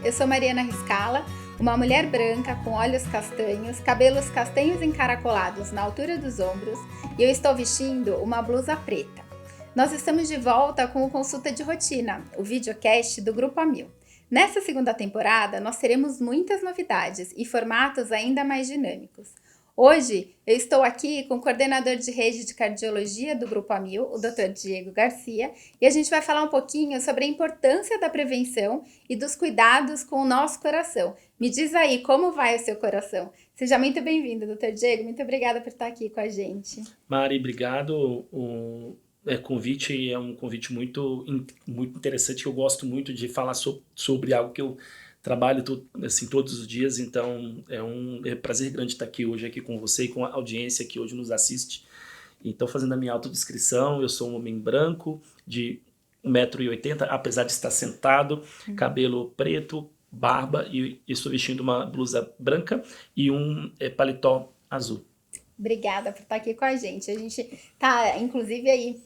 eu sou Mariana Riscala, uma mulher branca com olhos castanhos, cabelos castanhos encaracolados na altura dos ombros e eu estou vestindo uma blusa preta. Nós estamos de volta com o Consulta de Rotina, o videocast do Grupo Amil. Nessa segunda temporada, nós teremos muitas novidades e formatos ainda mais dinâmicos. Hoje, eu estou aqui com o coordenador de rede de cardiologia do Grupo Amil, o Dr. Diego Garcia, e a gente vai falar um pouquinho sobre a importância da prevenção e dos cuidados com o nosso coração. Me diz aí, como vai o seu coração? Seja muito bem-vindo, Dr. Diego. Muito obrigada por estar aqui com a gente. Mari, obrigado. O convite é um convite muito interessante, que eu gosto muito de falar sobre algo que eu trabalho assim, todos os dias, então é um prazer grande estar aqui com você e com a audiência que hoje nos assiste. Então, fazendo a minha autodescrição, eu sou um homem branco de 1,80 m, apesar de estar sentado, cabelo preto, barba, e estou vestindo uma blusa branca e um paletó azul. Obrigada por estar aqui com a gente. A gente tá, inclusive, aí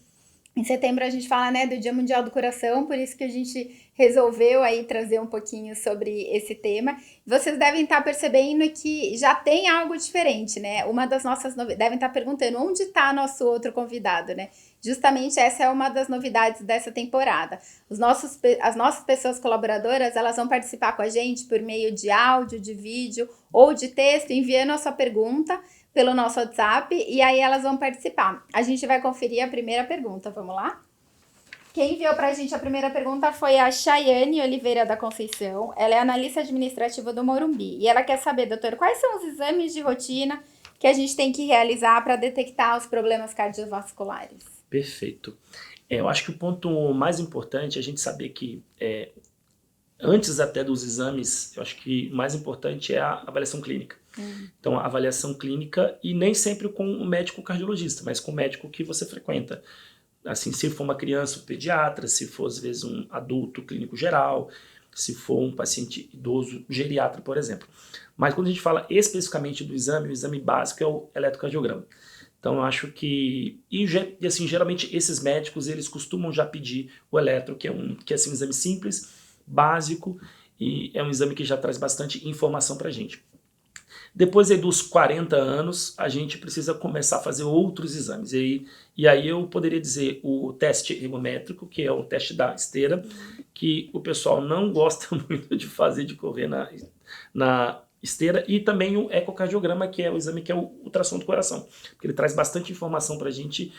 em setembro a gente fala, né, do Dia Mundial do Coração, por isso que a gente resolveu aí trazer um pouquinho sobre esse tema. Vocês devem estar percebendo que já tem algo diferente, né? Uma das nossas devem estar perguntando onde está nosso outro convidado, né? Justamente essa é uma das novidades dessa temporada. As nossas pessoas colaboradoras, elas vão participar com a gente por meio de áudio, de vídeo ou de texto, enviando a sua pergunta pelo nosso WhatsApp, e aí elas vão participar. A gente vai conferir a primeira pergunta, vamos lá? Quem enviou pra gente a primeira pergunta foi a Chayane Oliveira da Conceição. Ela é analista administrativa do Morumbi. E ela quer saber, doutor, quais são os exames de rotina que a gente tem que realizar para detectar os problemas cardiovasculares? Perfeito. Eu acho que o ponto mais importante é a gente saber que, antes até dos exames, eu acho que o mais importante é a avaliação clínica. Então, a avaliação clínica, e nem sempre com o médico cardiologista, mas com o médico que você frequenta. Assim, se for uma criança, um pediatra, se for, às vezes, um adulto clínico geral, se for um paciente idoso, geriatra, por exemplo. Mas quando a gente fala especificamente do exame, o exame básico é o eletrocardiograma. Então, eu acho que... E assim, geralmente, esses médicos, eles costumam já pedir o eletro, que é assim, um exame simples, básico, e é um exame que já traz bastante informação para a gente. Depois aí dos 40 anos, a gente precisa começar a fazer outros exames. E aí eu poderia dizer o teste ergométrico, que é o teste da esteira, que o pessoal não gosta muito de fazer, de correr na esteira, e também o ecocardiograma, que é o exame que é o ultrassom do coração, porque ele traz bastante informação para a gente,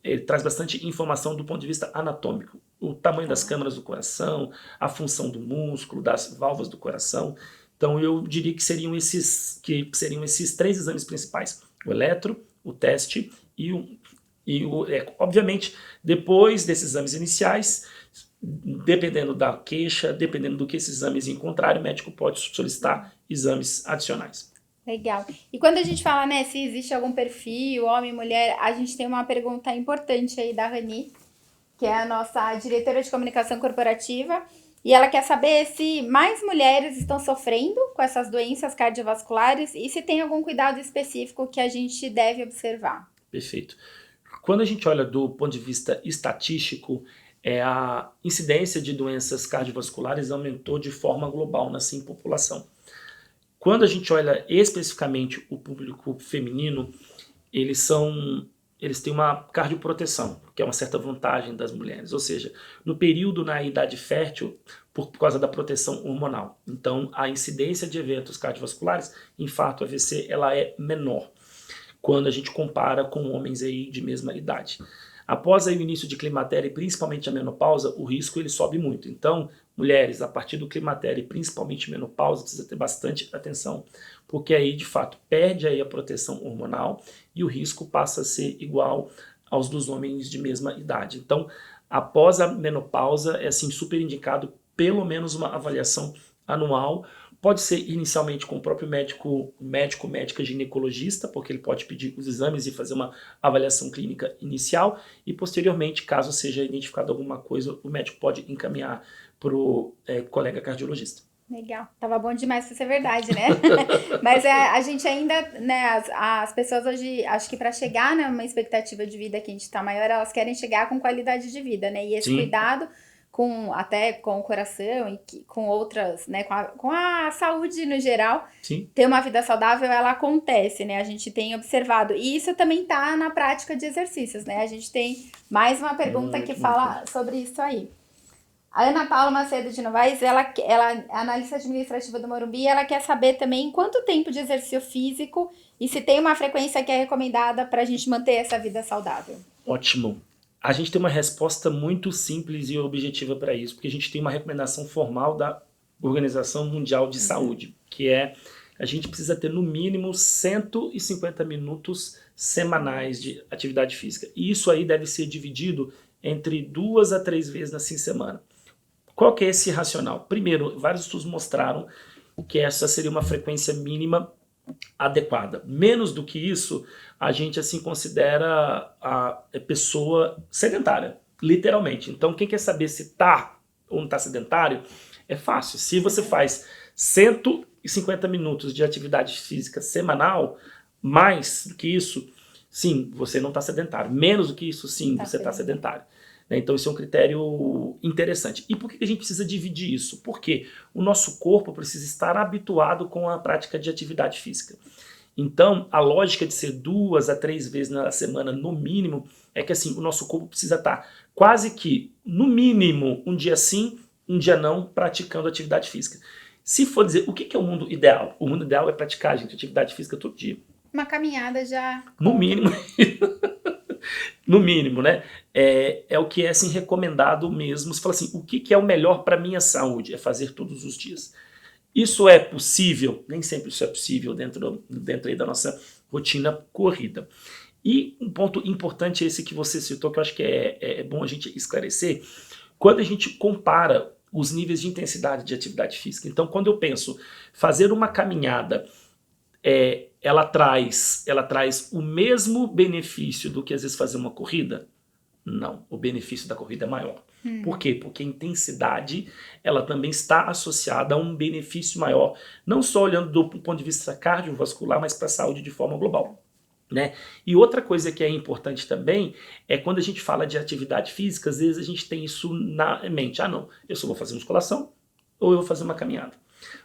ele traz bastante informação do ponto de vista anatômico, o tamanho das câmaras do coração, a função do músculo, das válvulas do coração. Então eu diria que seriam esses três exames principais: o eletro, o teste e o eco. Obviamente, depois desses exames iniciais, dependendo da queixa, dependendo do que esses exames encontrarem, o médico pode solicitar exames adicionais. Legal. E quando a gente fala, né, se existe algum perfil, homem, mulher, a gente tem uma pergunta importante aí da Rani, que é a nossa diretora de comunicação corporativa, e ela quer saber se mais mulheres estão sofrendo com essas doenças cardiovasculares e se tem algum cuidado específico que a gente deve observar. Perfeito. Quando a gente olha do ponto de vista estatístico, a incidência de doenças cardiovasculares aumentou de forma global na população. Quando a gente olha especificamente o público feminino, eles têm uma cardioproteção, que é uma certa vantagem das mulheres, ou seja, no período na idade fértil, por causa da proteção hormonal. Então, a incidência de eventos cardiovasculares, infarto, AVC, ela é menor quando a gente compara com homens aí de mesma idade. Após aí o início de climatério e principalmente a menopausa, o risco ele sobe muito. Então, mulheres, a partir do climatério e principalmente menopausa, precisa ter bastante atenção, porque aí, de fato, perde aí a proteção hormonal e o risco passa a ser igual aos dos homens de mesma idade. Então, após a menopausa, é assim, super indicado pelo menos uma avaliação anual. Pode ser inicialmente com o próprio médica ginecologista, porque ele pode pedir os exames e fazer uma avaliação clínica inicial, e posteriormente, caso seja identificado alguma coisa, o médico pode encaminhar para o colega cardiologista. Legal, tava bom demais pra ser verdade, né? Mas a gente ainda, né, as pessoas hoje, acho que para chegar numa expectativa de vida que a gente tá maior, elas querem chegar com qualidade de vida, né? E esse Sim. cuidado até com o coração e com outras, né, com a saúde no geral, Sim. ter uma vida saudável, ela acontece, né? A gente tem observado. E isso também tá na prática de exercícios, né? A gente tem mais uma pergunta que fala sobre isso aí. A Ana Paula Macedo de Novaes, ela é analista administrativa do Morumbi, ela quer saber também quanto tempo de exercício físico e se tem uma frequência que é recomendada para a gente manter essa vida saudável. Ótimo. A gente tem uma resposta muito simples e objetiva para isso, porque a gente tem uma recomendação formal da Organização Mundial de Saúde, que é a gente precisa ter no mínimo 150 minutos semanais de atividade física. E isso aí deve ser dividido entre 2 a 3 vezes na semana. Qual que é esse racional? Primeiro, vários estudos mostraram que essa seria uma frequência mínima adequada. Menos do que isso, a gente assim considera a pessoa sedentária, literalmente. Então, quem quer saber se está ou não está sedentário, é fácil. Se você faz 150 minutos de atividade física semanal, mais do que isso, sim, você não está sedentário. Menos do que isso, sim, você está sedentário. Então, isso é um critério interessante. E por que a gente precisa dividir isso? Porque o nosso corpo precisa estar habituado com a prática de atividade física. Então, a lógica de ser 2 a 3 vezes na semana, no mínimo, é que assim, o nosso corpo precisa estar quase que, no mínimo, um dia sim, um dia não, praticando atividade física. Se for dizer, o que é o mundo ideal? O mundo ideal é praticar, gente, atividade física todo dia. Uma caminhada já... No mínimo... No mínimo, né? É o que é assim, recomendado mesmo. Você fala assim, o que é o melhor para a minha saúde? É fazer todos os dias. Isso é possível? Nem sempre isso é possível dentro aí da nossa rotina corrida. E um ponto importante esse que você citou, que eu acho que é bom a gente esclarecer, quando a gente compara os níveis de intensidade de atividade física. Então, quando eu penso fazer uma caminhada, ela traz o mesmo benefício do que às vezes fazer uma corrida? Não, o benefício da corrida é maior. Por quê? Porque a intensidade ela também está associada a um benefício maior, não só olhando do ponto de vista cardiovascular, mas para a saúde de forma global. Né? E outra coisa que é importante também é quando a gente fala de atividade física, às vezes a gente tem isso na mente. Ah, não, eu só vou fazer musculação ou eu vou fazer uma caminhada.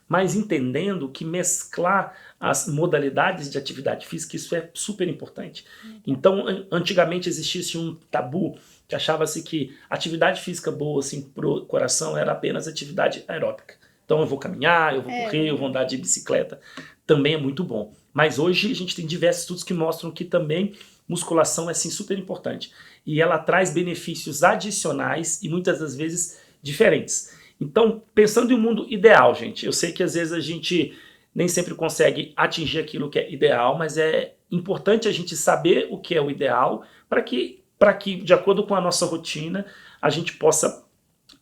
Mas entendendo que mesclar as modalidades de atividade física, isso é super importante. Então, antigamente existisse um tabu que achava-se que atividade física boa assim, para o coração era apenas atividade aeróbica. Então eu vou caminhar, eu vou correr, eu vou andar de bicicleta. Também é muito bom. Mas hoje a gente tem diversos estudos que mostram que também musculação é assim, super importante. E ela traz benefícios adicionais e muitas das vezes diferentes. Então, pensando em um mundo ideal, gente, eu sei que às vezes a gente nem sempre consegue atingir aquilo que é ideal, mas é importante a gente saber o que é o ideal para que, de acordo com a nossa rotina, a gente possa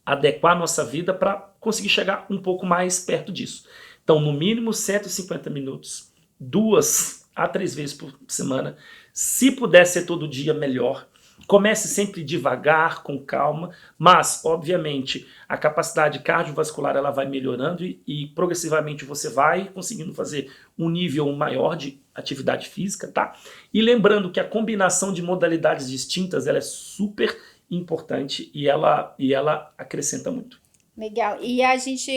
adequar a nossa vida para conseguir chegar um pouco mais perto disso. Então, no mínimo 150 minutos, 2 a 3 vezes por semana. Se puder ser todo dia, melhor. Comece sempre devagar, com calma, mas, obviamente, a capacidade cardiovascular ela vai melhorando e progressivamente você vai conseguindo fazer um nível maior de atividade física, tá? E lembrando que a combinação de modalidades distintas ela é super importante e ela acrescenta muito. Legal. E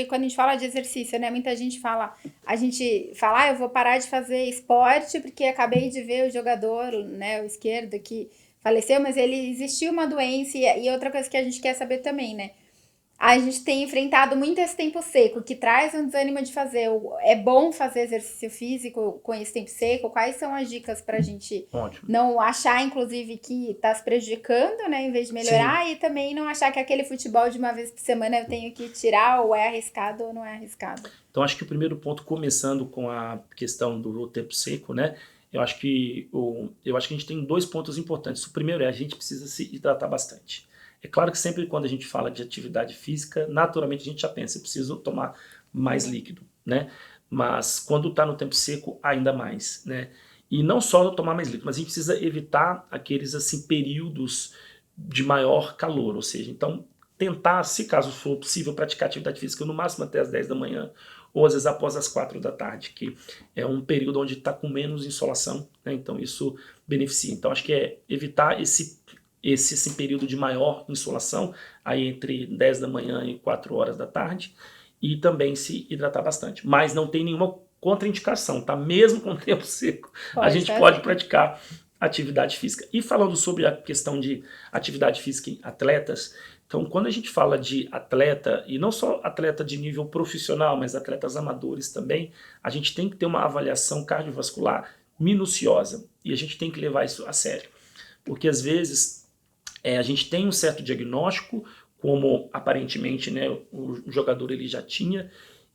quando a gente fala de exercício, né? Muita gente fala, eu vou parar de fazer esporte porque acabei de ver o jogador, né, o esquerdo que faleceu, mas existiu uma doença e outra coisa que a gente quer saber também, né? A gente tem enfrentado muito esse tempo seco, que traz um desânimo de fazer. É bom fazer exercício físico com esse tempo seco? Quais são as dicas pra gente não achar, inclusive, que tá se prejudicando, né? Em vez de melhorar, e também não achar que aquele futebol de uma vez por semana eu tenho que tirar, ou é arriscado ou não é arriscado. Então, acho que o primeiro ponto, começando com a questão do tempo seco, né? Eu acho que a gente tem 2 pontos importantes. O primeiro é a gente precisa se hidratar bastante. É claro que sempre quando a gente fala de atividade física, naturalmente a gente já pensa, eu preciso tomar mais líquido, né? Mas quando está no tempo seco, ainda mais, né? E não só tomar mais líquido, mas a gente precisa evitar aqueles assim períodos de maior calor, ou seja, então tentar, se caso for possível, praticar atividade física no máximo até as 10 da manhã, ou às vezes após as 4 da tarde, que é um período onde está com menos insolação, né? Então isso beneficia. Então acho que é evitar esse período de maior insolação, aí entre 10 da manhã e 4 horas da tarde, e também se hidratar bastante. Mas não tem nenhuma contraindicação, tá? Mesmo com o tempo seco, a gente pode praticar atividade física. E falando sobre a questão de atividade física em atletas, então quando a gente fala de atleta, e não só atleta de nível profissional, mas atletas amadores também, a gente tem que ter uma avaliação cardiovascular minuciosa, e a gente tem que levar isso a sério. Porque às vezes a gente tem um certo diagnóstico, como aparentemente, né, o jogador ele já tinha,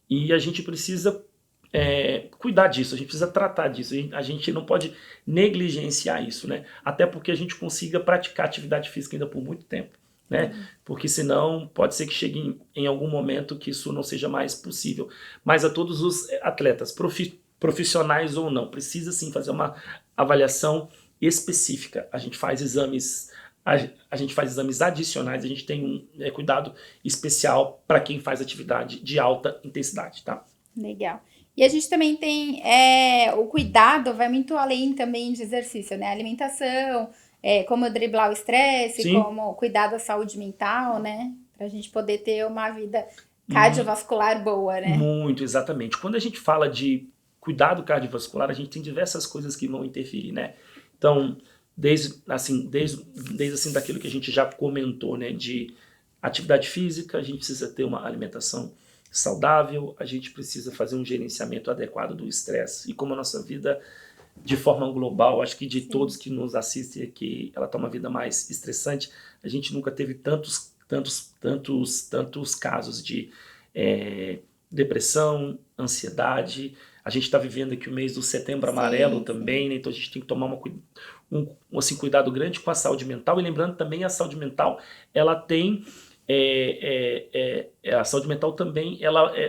e a gente precisa cuidar disso, a gente precisa tratar disso, a gente não pode negligenciar isso, né? Até porque a gente consiga praticar atividade física ainda por muito tempo, né? Porque senão pode ser que chegue em algum momento que isso não seja mais possível. Mas a todos os atletas, profissionais ou não, precisa sim fazer uma avaliação específica. A gente faz exames adicionais, a gente tem um cuidado especial para quem faz atividade de alta intensidade, tá? Legal. E a gente também tem o cuidado, vai muito além também de exercício, né? Alimentação, como driblar o estresse, Sim. como cuidar da saúde mental, né? Pra gente poder ter uma vida cardiovascular boa, né? Muito, exatamente. Quando a gente fala de cuidado cardiovascular, a gente tem diversas coisas que vão interferir, né? Então, desde daquilo que a gente já comentou, né? De atividade física, a gente precisa ter uma alimentação saudável, a gente precisa fazer um gerenciamento adequado do estresse. E como a nossa vida, de forma global, acho que de todos que nos assistem aqui, ela está uma vida mais estressante, a gente nunca teve tantos casos de depressão, ansiedade. A gente está vivendo aqui o mês do Setembro Amarelo também, né? Então a gente tem que tomar um cuidado grande com a saúde mental. E lembrando também, a saúde mental, ela tem... a saúde mental também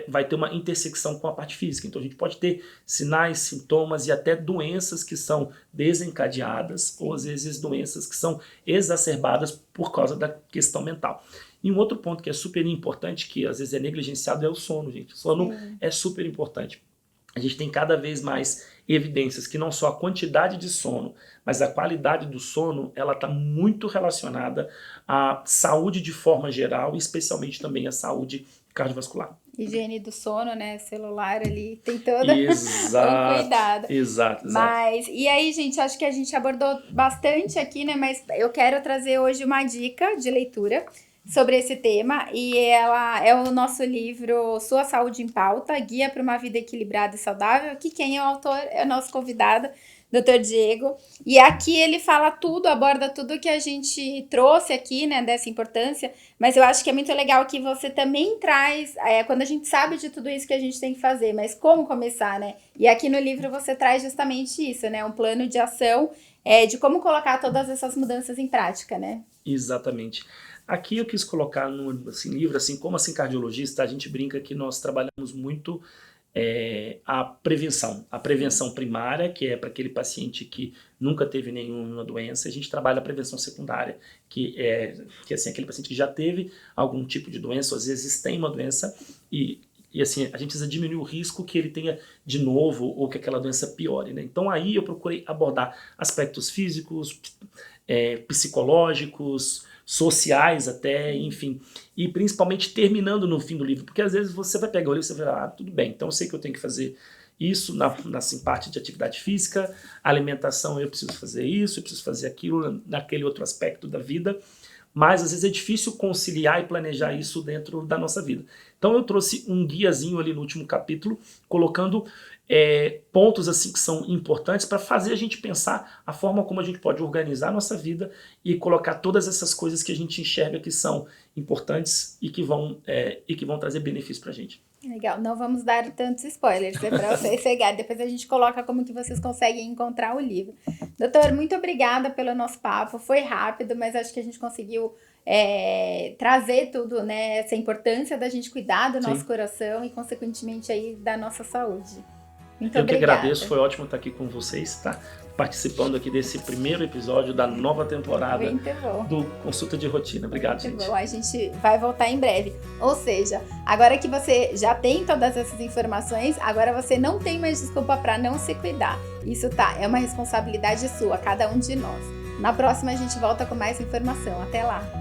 vai ter uma intersecção com a parte física. Então a gente pode ter sinais, sintomas e até doenças que são desencadeadas ou às vezes doenças que são exacerbadas por causa da questão mental. E um outro ponto que é super importante, que às vezes é negligenciado, é o sono, gente. O sono é super importante. A gente tem cada vez mais evidências que não só a quantidade de sono, mas a qualidade do sono, ela está muito relacionada à saúde de forma geral, e especialmente também à saúde cardiovascular. Higiene do sono, né? Celular ali, tem todo o cuidado. Exato. Mas, e aí, gente, acho que a gente abordou bastante aqui, né? Mas eu quero trazer hoje uma dica de leitura sobre esse tema, e ela é o nosso livro Sua Saúde em Pauta, Guia para uma Vida Equilibrada e Saudável, que quem é o autor é o nosso convidado, Dr. Diego, e aqui ele fala tudo, aborda tudo que a gente trouxe aqui, né, dessa importância, mas eu acho que é muito legal que você também traz, quando a gente sabe de tudo isso que a gente tem que fazer, mas como começar, né, e aqui no livro você traz justamente isso, né, um plano de ação, de como colocar todas essas mudanças em prática, né. Exatamente. Aqui eu quis colocar no livro, como cardiologista, a gente brinca que nós trabalhamos muito a prevenção primária, que é para aquele paciente que nunca teve nenhuma doença. A gente trabalha a prevenção secundária, que é aquele paciente que já teve algum tipo de doença, ou às vezes tem uma doença e assim, a gente precisa diminuir o risco que ele tenha de novo ou que aquela doença piore, né? Então aí eu procurei abordar aspectos físicos, psicológicos, sociais até, enfim, e principalmente terminando no fim do livro, porque às vezes você vai pegar o livro e você vai falar, tudo bem, então eu sei que eu tenho que fazer isso na parte de atividade física, alimentação eu preciso fazer isso, eu preciso fazer aquilo naquele outro aspecto da vida, mas às vezes é difícil conciliar e planejar isso dentro da nossa vida. Então eu trouxe um guiazinho ali no último capítulo, colocando pontos assim que são importantes para fazer a gente pensar a forma como a gente pode organizar a nossa vida e colocar todas essas coisas que a gente enxerga que são importantes e que vão trazer benefícios para a gente. Legal, não vamos dar tantos spoilers, para vocês pegarem, depois a gente coloca como que vocês conseguem encontrar o livro. Doutor, muito obrigada pelo nosso papo, foi rápido, mas acho que a gente conseguiu trazer tudo, né, essa importância da gente cuidar do nosso coração e consequentemente aí da nossa saúde. Muito obrigada. Eu que agradeço, foi ótimo estar aqui com vocês, tá? Participando aqui desse primeiro episódio da nova temporada do Consulta de Rotina. Obrigado, gente. Bom, a gente vai voltar em breve. Ou seja, agora que você já tem todas essas informações, agora você não tem mais desculpa para não se cuidar. Isso é uma responsabilidade sua, cada um de nós. Na próxima a gente volta com mais informação. Até lá!